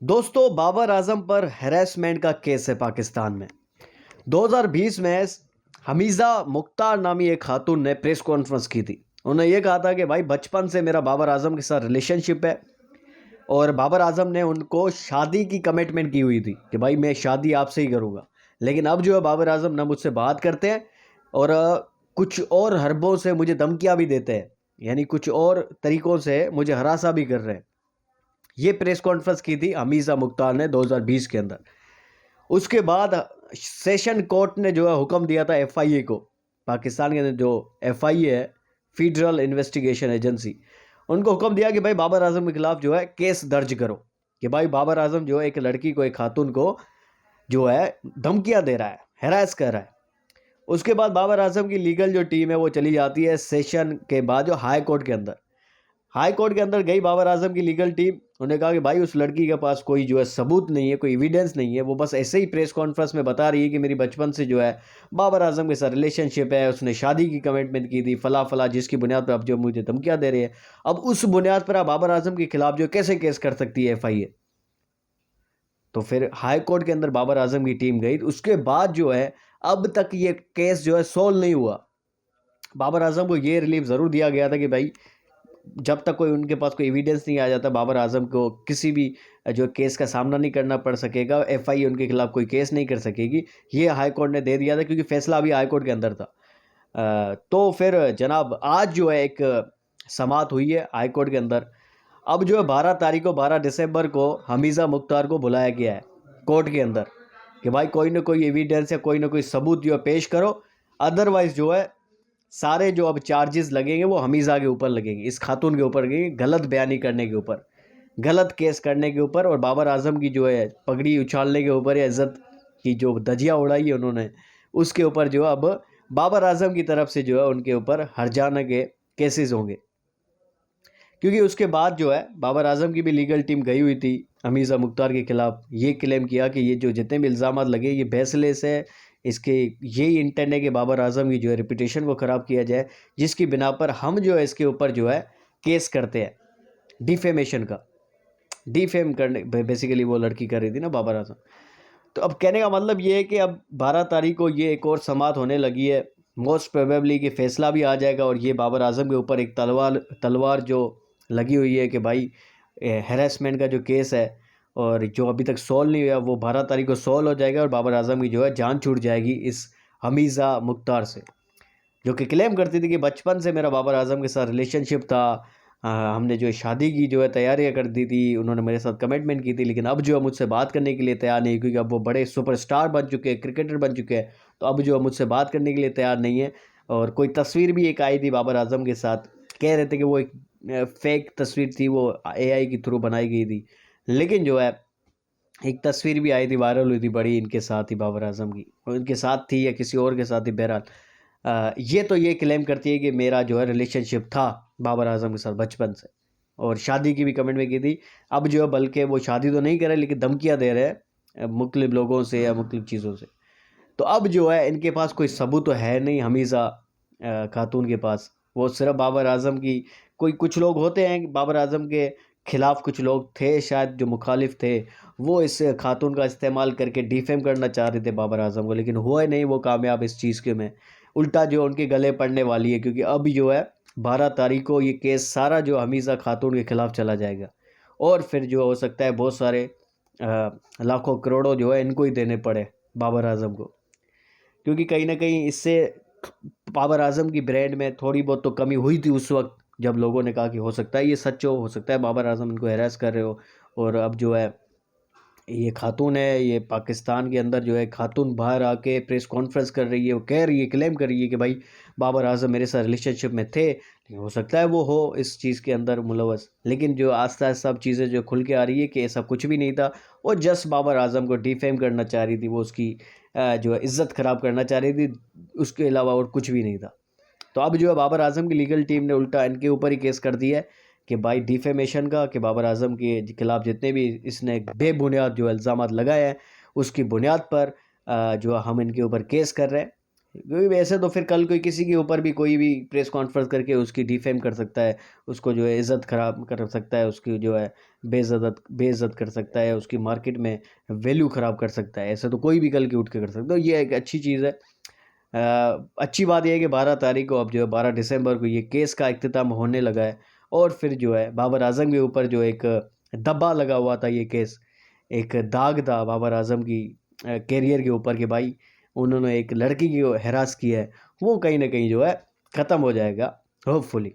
दोस्तों, बाबर आजम पर हैरेसमेंट का केस है पाकिस्तान में। 2020 में हमीज़ा मुख्तार नामी एक खातून ने प्रेस कॉन्फ्रेंस की थी। उन्होंने ये कहा था कि भाई बचपन से मेरा बाबर आजम के साथ रिलेशनशिप है और बाबर आजम ने उनको शादी की कमिटमेंट की हुई थी कि भाई मैं शादी आपसे ही करूँगा। लेकिन अब जो है बाबर आजम ना मुझसे बात करते हैं और कुछ और हरबों से मुझे धमकियाँ भी देते हैं, यानी कुछ और तरीक़ों से मुझे हरासा भी कर रहे हैं। ये प्रेस कॉन्फ्रेंस की थी हमीज़ा मुख्तार ने 2020 के अंदर। उसके बाद सेशन कोर्ट ने जो है हुक्म दिया था एफआईए को, पाकिस्तान के अंदर जो एफआईए है, फेडरल इन्वेस्टिगेशन एजेंसी, उनको हुक्म दिया कि भाई बाबर आजम के खिलाफ जो है केस दर्ज करो कि भाई बाबर आजम जो है एक लड़की को, एक खातून को जो है धमकियां दे रहा है, हैरास कर रहा है। उसके बाद बाबर आजम की लीगल जो टीम है वो चली जाती है सेशन के बाद जो हाई कोर्ट के अंदर। हाई कोर्ट के अंदर गई बाबर आजम की लीगल टीम। उन्होंने कहा कि भाई उस लड़की के पास कोई जो है सबूत नहीं है, कोई एविडेंस नहीं है, वो बस ऐसे ही प्रेस कॉन्फ्रेंस में बता रही है कि मेरी बचपन से जो है बाबर आजम के साथ रिलेशनशिप है, उसने शादी की कमिटमेंट की थी फला फला, जिसकी बुनियाद पर अब जो मुझे धमकियां दे रही है। अब उस बुनियाद पर आप बाबर आजम के खिलाफ जो कैसे केस कर सकती है एफआईए? तो फिर हाई कोर्ट के अंदर बाबर आजम की टीम गई। उसके बाद जो है अब तक ये केस जो है सोल्व नहीं हुआ। बाबर आजम को ये रिलीफ ज़रूर दिया गया था कि भाई जब तक कोई उनके पास कोई एविडेंस नहीं आ जाता, बाबर आजम को किसी भी जो केस का सामना नहीं करना पड़ सकेगा, एफआईए उनके खिलाफ कोई केस नहीं कर सकेगी। ये हाई कोर्ट ने दे दिया था क्योंकि फैसला अभी हाई कोर्ट के अंदर था। तो फिर जनाब आज जो है एक समाअत हुई है हाई कोर्ट के अंदर। अब जो है 12 दिसंबर को हमीज़ा मुख्तार को बुलाया गया है कोर्ट के अंदर कि भाई कोई ना कोई एविडेंस या कोई ना कोई सबूत जो है पेश करो, अदरवाइज जो है सारे जो अब चार्जेस लगेंगे वो हमीज़ा के ऊपर लगेंगे, इस खातून के ऊपर लगेंगे, गलत बयानी करने के ऊपर, गलत केस करने के ऊपर और बाबर आजम की जो है पगड़ी उछालने के ऊपर या इज्जत की जो धज्जियाँ उड़ाई है उन्होंने, उसके ऊपर जो है अब बाबर आजम की तरफ से जो है उनके ऊपर हर्जाना के केसेस होंगे। क्योंकि उसके बाद जो है बाबर आजम की भी लीगल टीम गई हुई थी हमीज़ा मुख्तार के खिलाफ, ये क्लेम किया कि ये जो जितने भी इल्ज़ाम लगे ये बेसलेस है, इसके यही इंटेंट है कि बाबर आजम की जो है रिपूटेशन को ख़राब किया जाए, जिसकी बिना पर हम जो है इसके ऊपर जो है केस करते हैं डिफेमेशन का। डिफेम करने बेसिकली वो लड़की कर रही थी ना बाबर आजम। तो अब कहने का मतलब ये है कि अब 12 तारीख को ये एक और समाअत होने लगी है। मोस्ट प्रोबेबली कि फ़ैसला भी आ जाएगा और ये बाबर आजम के ऊपर एक तलवार जो लगी हुई है कि भाई हैरेसमेंट का जो केस है और जो अभी तक सॉल्व नहीं हुआ वो 12 तारीख को सॉल्व हो जाएगा और बाबर आजम की जो है जान छूट जाएगी इस हमीज़ा मुख्तार से, जो कि क्लेम करती थी कि बचपन से मेरा बाबर आजम के साथ रिलेशनशिप था। हमने जो है शादी की जो है तैयारियां कर दी थी, उन्होंने मेरे साथ कमिटमेंट की थी, लेकिन अब जो है मुझसे बात करने के लिए तैयार नहीं, क्योंकि अब वो बड़े सुपरस्टार बन चुके हैं, क्रिकेटर बन चुके हैं, तो अब जो है मुझसे बात करने के लिए तैयार नहीं है। और कोई तस्वीर भी एक आई थी बाबर आजम के साथ, कह रहे थे कि वो एक फेक तस्वीर थी, वो एआई के थ्रू बनाई गई थी, लेकिन जो है एक तस्वीर भी आई थी, वायरल हुई थी बड़ी, इनके साथ ही बाबर आजम की, और इनके साथ थी या किसी और के साथ ही, बहरहाल ये तो ये क्लेम करती है कि मेरा जो है रिलेशनशिप था बाबर आजम के साथ बचपन से और शादी की भी कमेंट में की थी। अब जो है बल्कि वो शादी तो नहीं कर रहे लेकिन धमकियां दे रहे हैं मुख्तलिफ लोगों से या मुख्तलिफ चीज़ों से। तो अब जो है इनके पास कोई सबूत तो है नहीं हमीज़ा खातून के पास, वो सिर्फ बाबर आजम की कोई कुछ लोग होते हैं बाबर आजम के खिलाफ, कुछ लोग थे शायद जो मुखालिफ थे, वो इस खातून का इस्तेमाल करके डिफेम करना चाह रहे थे बाबर आजम को, लेकिन हुआ ही नहीं वो कामयाब इस चीज़ के में। उल्टा जो उनके गले पड़ने वाली है, क्योंकि अब जो है 12 तारीख को ये केस सारा जो हमीज़ा खातून के खिलाफ चला जाएगा और फिर जो हो सकता है बहुत सारे लाखों करोड़ों जो है इनको ही देने पड़े बाबर आजम को, क्योंकि कहीं ना कहीं इससे बाबर आजम की ब्रांड में थोड़ी बहुत तो कमी हुई थी उस वक्त, जब लोगों ने कहा कि हो सकता है ये सच हो सकता है बाबर आजम इनको हैरेस कर रहे हो। और अब जो है ये खातून है, ये पाकिस्तान के अंदर जो है खातून बाहर आके प्रेस कॉन्फ्रेंस कर रही है, वो कह रही है, क्लेम कर रही है कि भाई बाबर आजम मेरे साथ रिलेशनशिप में थे, लेकिन हो सकता है वो हो इस चीज़ के अंदर मुलवस, लेकिन जो आस्ता आस्ता सब चीज़ें जो खुल के आ रही है कि ऐसा कुछ भी नहीं था, वो जस्ट बाबर आजम को डिफेम करना चाह रही थी, वो उसकी जो है इज़्ज़त ख़राब करना चाह रही थी, उसके अलावा और कुछ भी नहीं था। तो अब जो है बाबर आजम की लीगल टीम ने उल्टा इनके ऊपर ही केस कर दिया है कि भाई डिफेमेशन का, कि बाबर आजम के खिलाफ जितने भी इसने बेबुनियाद जो इल्ज़ाम लगाए हैं उसकी बुनियाद पर जो हम इनके ऊपर केस कर रहे हैं। क्योंकि वैसे तो फिर कल कोई किसी के ऊपर भी कोई भी प्रेस कॉन्फ्रेंस करके उसकी डिफेम कर सकता है, उसको जो है इज़्ज़त ख़राब कर सकता है, उसकी जो है बेइज़्ज़त कर सकता है, उसकी मार्केट में वैल्यू ख़राब कर सकता है। ऐसे तो कोई भी कल के उठ के कर सकता है। तो ये एक अच्छी चीज़ है। अच्छी बात ये है कि 12 तारीख को अब जो है 12 दिसंबर को ये केस का इख्तिताम होने लगा है और फिर जो है बाबर आज़म के ऊपर जो एक धब्बा लगा हुआ था, ये केस एक दाग था बाबर आज़म की कैरियर के ऊपर कि भाई उन्होंने एक लड़की को हैरास किया है, वो कहीं न कहीं जो है ख़त्म हो जाएगा होपफुली।